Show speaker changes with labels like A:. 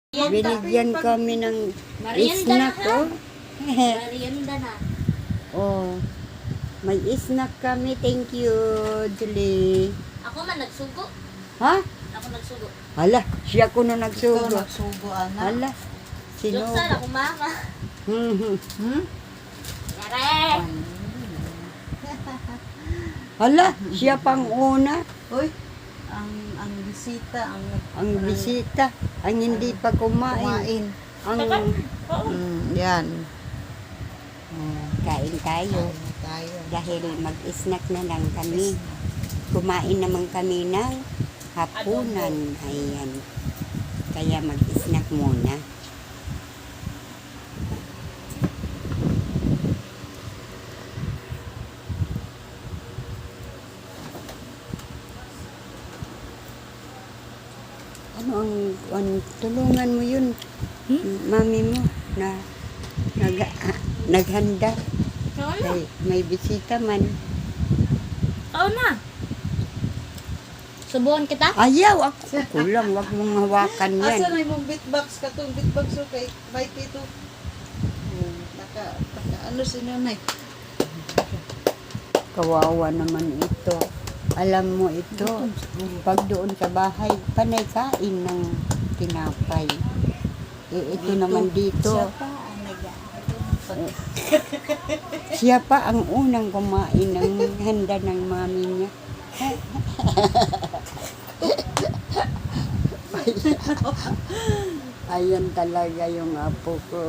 A: Binigyan kami ng
B: Merienda na,
A: snack,
B: ha?
A: oh.
B: Merienda na.
A: Oh, may snack kami. Thank you, Julie.
B: Ako man nagsugo.
A: Ha?
B: Ako nagsugo.
A: Hala, siya ko na
C: Ikaw
A: nagsugo.
C: nagsugo, anak.
A: Hala,
B: Joke
A: sinugo.
B: sana ako mama.
C: Hmm?
B: Yare!
A: Hala, siya pang una.
C: Uy, ang bisita,
A: Ang bisita, ang hindi pa kumain.
C: kumain.
A: Ang
B: Oo.
C: Yan.
A: kain tayo.
C: Kain tayo.
A: Dahil mag-snack na lang kami. Kumain naman kami ng hapunan. Ayan. Kaya mag-snack muna. Ano ang tulungan mo yun? Mami mo na naghanda.
B: Oo na.
A: Ay, may bisita man.
B: Oo na. Subuhan kita?
A: Ayaw ako. Kulang, wag mong hawakan yan.
C: Asa na yung beatbox ka itong beatbox so kay Mikey ito. Ano si nanay?
A: Kawawa naman ito. Alam mo ito, pag doon sa bahay, panay kain ng tinapay. Ito naman dito, siya pa ang unang kumain ng handa ng mami niya. Ayan talaga yung apo ko.